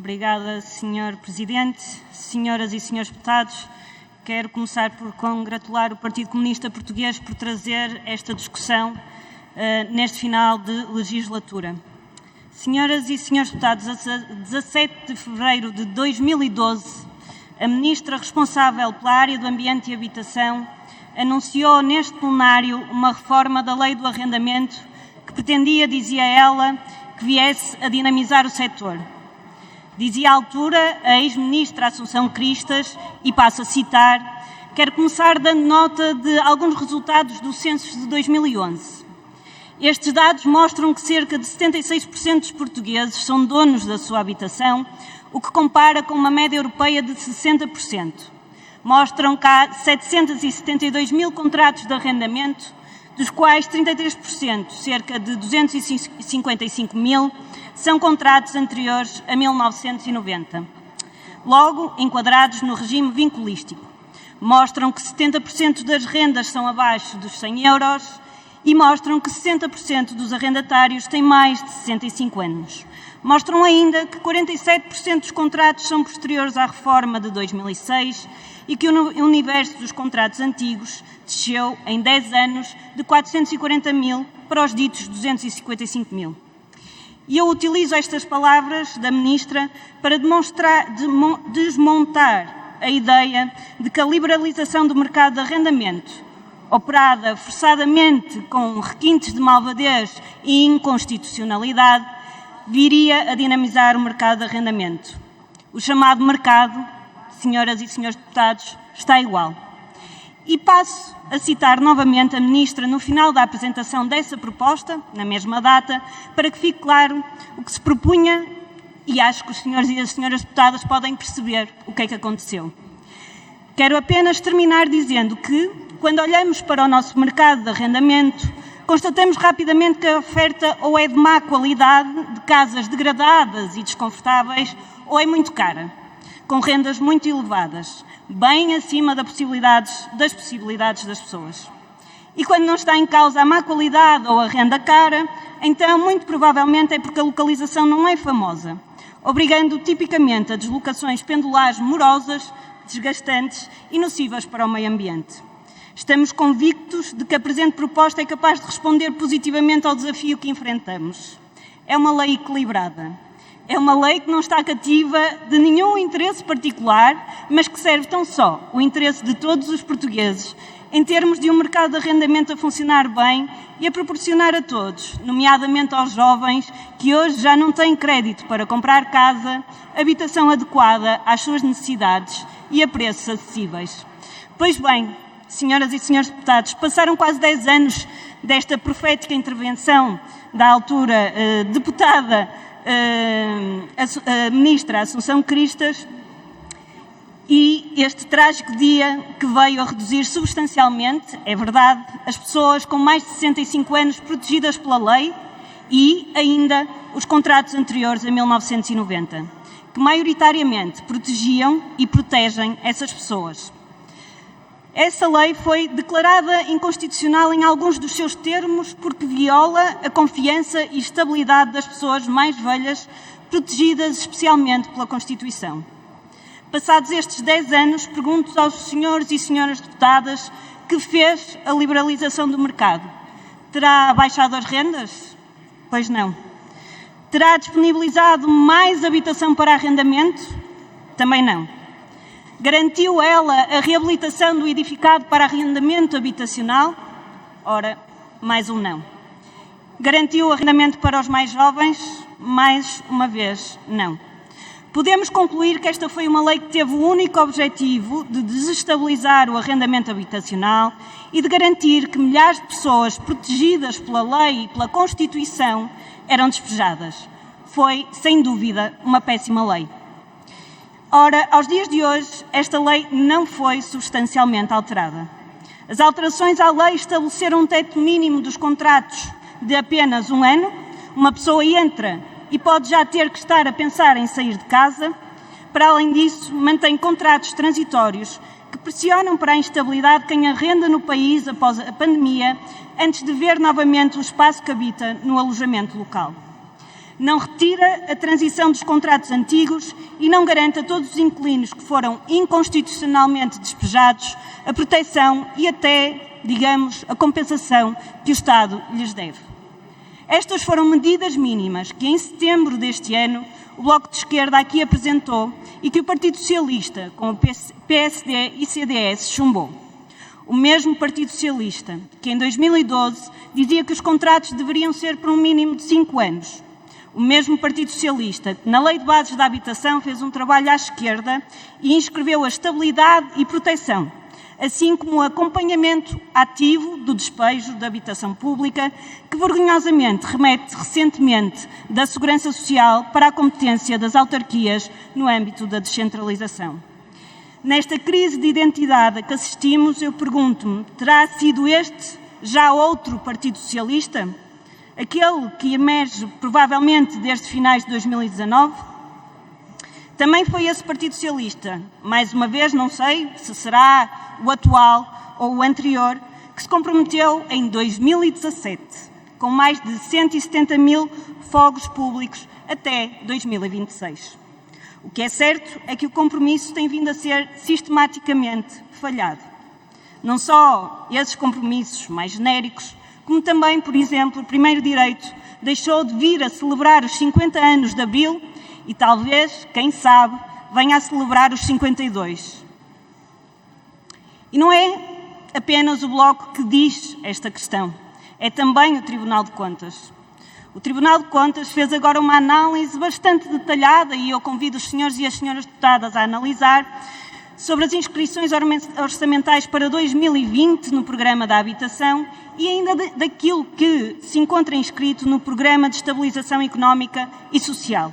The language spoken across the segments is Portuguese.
Obrigada, Sr. Presidente. Senhoras e senhores deputados, quero começar por congratular o Partido Comunista Português por trazer esta discussão neste final de legislatura. Senhoras e senhores deputados, a 17 de fevereiro de 2012, a Ministra responsável pela área do Ambiente e Habitação anunciou neste plenário uma reforma da Lei do Arrendamento que pretendia, dizia ela, que viesse a dinamizar o setor. Dizia à altura a ex-ministra Assunção Cristas, e passo a citar, quero começar dando nota de alguns resultados do censo de 2011. Estes dados mostram que cerca de 76% dos portugueses são donos da sua habitação, o que compara com uma média europeia de 60%. Mostram que há 772 mil contratos de arrendamento, dos quais 33%, cerca de 255 mil, são contratos anteriores a 1990. Logo, enquadrados no regime vinculístico. Mostram que 70% das rendas são abaixo dos 100 euros e mostram que 60% dos arrendatários têm mais de 65 anos. Mostram ainda que 47% dos contratos são posteriores à reforma de 2006 e que o universo dos contratos antigos desceu em 10 anos de 440 mil para os ditos 255 mil. E eu utilizo estas palavras da Ministra para desmontar a ideia de que a liberalização do mercado de arrendamento, operada forçadamente com requintes de malvadez e inconstitucionalidade, viria a dinamizar o mercado de arrendamento. O chamado mercado, senhoras e senhores deputados, está igual. E passo a citar novamente a Ministra no final da apresentação dessa proposta, na mesma data, para que fique claro o que se propunha e acho que os senhores e as senhoras deputadas podem perceber o que é que aconteceu. Quero apenas terminar dizendo que, quando olhamos para o nosso mercado de arrendamento, constatamos rapidamente que a oferta ou é de má qualidade, de casas degradadas e desconfortáveis, ou é muito cara, com rendas muito elevadas, bem acima das possibilidades das pessoas. E quando não está em causa a má qualidade ou a renda cara, então muito provavelmente é porque a localização não é famosa, obrigando tipicamente a deslocações pendulares morosas, desgastantes e nocivas para o meio ambiente. Estamos convictos de que a presente proposta é capaz de responder positivamente ao desafio que enfrentamos. É uma lei equilibrada. É uma lei que não está cativa de nenhum interesse particular, mas que serve tão só o interesse de todos os portugueses, em termos de um mercado de arrendamento a funcionar bem e a proporcionar a todos, nomeadamente aos jovens, que hoje já não têm crédito para comprar casa, habitação adequada às suas necessidades e a preços acessíveis. Pois bem, senhoras e senhores deputados, passaram quase 10 anos desta profética intervenção da altura deputada a Ministra Assunção Cristas e este trágico dia que veio a reduzir substancialmente, é verdade, as pessoas com mais de 65 anos protegidas pela lei e ainda os contratos anteriores a 1990, que maioritariamente protegiam e protegem essas pessoas. Essa lei foi declarada inconstitucional em alguns dos seus termos porque viola a confiança e estabilidade das pessoas mais velhas, protegidas especialmente pela Constituição. Passados estes 10 anos, pergunto aos senhores e senhoras deputadas que fez a liberalização do mercado. Terá baixado as rendas? Pois não. Terá disponibilizado mais habitação para arrendamento? Também não. Garantiu ela a reabilitação do edificado para arrendamento habitacional? Ora, mais um não. Garantiu o arrendamento para os mais jovens? Mais uma vez, não. Podemos concluir que esta foi uma lei que teve o único objetivo de desestabilizar o arrendamento habitacional e de garantir que milhares de pessoas protegidas pela lei e pela Constituição eram despejadas. Foi, sem dúvida, uma péssima lei. Ora, aos dias de hoje, esta lei não foi substancialmente alterada. As alterações à lei estabeleceram um teto mínimo dos contratos de apenas um ano. Uma pessoa entra e pode já ter que estar a pensar em sair de casa. Para além disso, mantém contratos transitórios que pressionam para a instabilidade quem arrenda no país após a pandemia, antes de ver novamente o espaço que habita no alojamento local. não retira a transição dos contratos antigos e não garante a todos os inquilinos que foram inconstitucionalmente despejados a proteção e até, digamos, a compensação que o Estado lhes deve. Estas foram medidas mínimas que, em setembro deste ano, o Bloco de Esquerda aqui apresentou e que o Partido Socialista, com o PSD e CDS, chumbou. O mesmo Partido Socialista, que em 2012 dizia que os contratos deveriam ser por um mínimo de 5 anos. O mesmo Partido Socialista, que na Lei de Bases da Habitação fez um trabalho à esquerda e inscreveu a estabilidade e proteção, assim como o acompanhamento ativo do despejo da habitação pública, que vergonhosamente remete recentemente da Segurança Social para a competência das autarquias no âmbito da descentralização. Nesta crise de identidade a que assistimos, eu pergunto-me, terá sido este já outro Partido Socialista? Aquele que emerge provavelmente desde finais de 2019? Também foi esse Partido Socialista, mais uma vez, não sei se será o atual ou o anterior, que se comprometeu em 2017 com mais de 170 mil fogos públicos até 2026. O que é certo é que o compromisso tem vindo a ser sistematicamente falhado. Não só esses compromissos mais genéricos, como também, por exemplo, o Primeiro Direito deixou de vir a celebrar os 50 anos de Abril e talvez, quem sabe, venha a celebrar os 52. E não é apenas o Bloco que diz esta questão, é também o Tribunal de Contas. O Tribunal de Contas fez agora uma análise bastante detalhada, e eu convido os senhores e as senhoras deputadas a analisar, sobre as inscrições orçamentais para 2020 no Programa da Habitação e ainda daquilo que se encontra inscrito no Programa de Estabilização Económica e Social,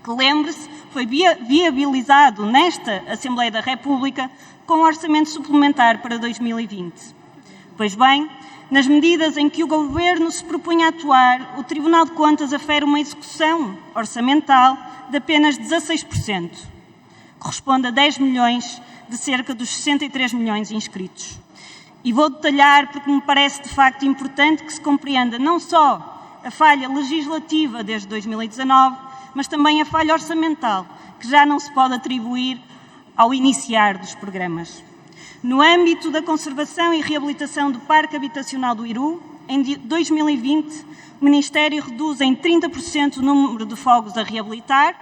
que, lembre-se, foi viabilizado nesta Assembleia da República com o Orçamento Suplementar para 2020. Pois bem, nas medidas em que o Governo se propunha a atuar, o Tribunal de Contas afere uma execução orçamental de apenas 16%. Corresponde a 10 milhões de cerca dos 63 milhões inscritos. E vou detalhar porque me parece de facto importante que se compreenda não só a falha legislativa desde 2019, mas também a falha orçamental, que já não se pode atribuir ao iniciar dos programas. No âmbito da conservação e reabilitação do Parque Habitacional do Iru, em 2020, o Ministério reduz em 30% o número de fogos a reabilitar,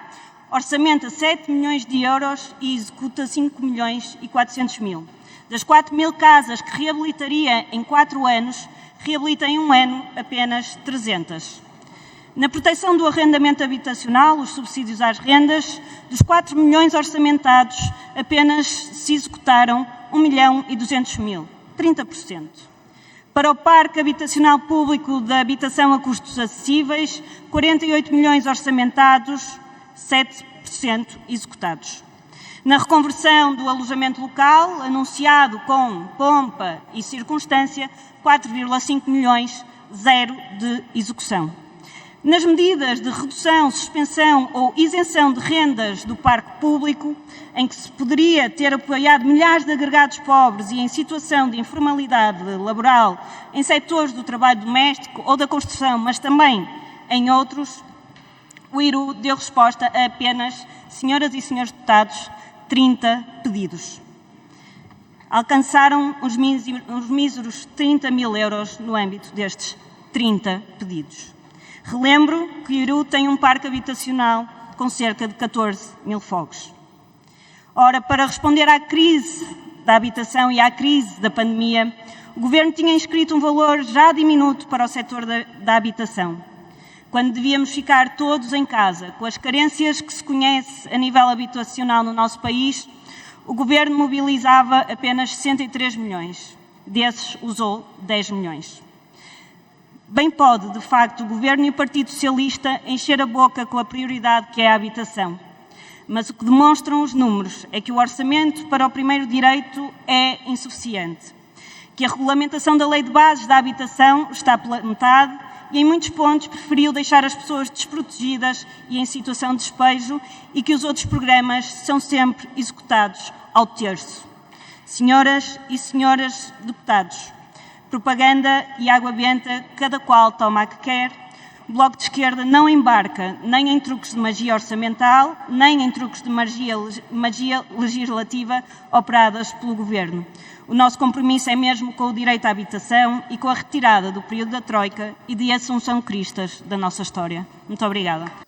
orçamenta 7 milhões de euros e executa 5 milhões e 400 mil. Das 4 mil casas que reabilitaria em 4 anos, reabilita em um ano apenas 300. Na proteção do arrendamento habitacional, os subsídios às rendas, dos 4 milhões orçamentados, apenas se executaram 1 milhão e 200 mil, 30%. Para o Parque Habitacional Público da Habitação a Custos Acessíveis, 48 milhões orçamentados, 7% executados. Na reconversão do alojamento local, anunciado com pompa e circunstância, 4,5 milhões, 0 de execução. Nas medidas de redução, suspensão ou isenção de rendas do parque público, em que se poderia ter apoiado milhares de agregados pobres e em situação de informalidade laboral em setores do trabalho doméstico ou da construção, mas também em outros, o IRU deu resposta a apenas, senhoras e senhores deputados, 30 pedidos. Alcançaram os míseros 30 mil euros no âmbito destes 30 pedidos. Relembro que o Iru tem um parque habitacional com cerca de 14 mil fogos. Ora, para responder à crise da habitação e à crise da pandemia, o Governo tinha inscrito um valor já diminuto para o setor da habitação. Quando devíamos ficar todos em casa, com as carências que se conhece a nível habitacional no nosso país, o Governo mobilizava apenas 63 milhões. Desses, usou 10 milhões. Bem pode, de facto, o Governo e o Partido Socialista encher a boca com a prioridade que é a habitação. Mas o que demonstram os números é que o orçamento para o primeiro direito é insuficiente, que a regulamentação da Lei de Bases da Habitação está pela metade e, em muitos pontos, preferiu deixar as pessoas desprotegidas e em situação de despejo e que os outros programas são sempre executados ao terço. Senhoras e senhores deputados, propaganda e água benta, cada qual toma a que quer. o Bloco de Esquerda não embarca nem em truques de magia orçamental, nem em truques de magia legislativa operadas pelo Governo. O nosso compromisso é mesmo com o direito à habitação e com a retirada do período da Troika e de Assunção Cristas da nossa história. Muito obrigada.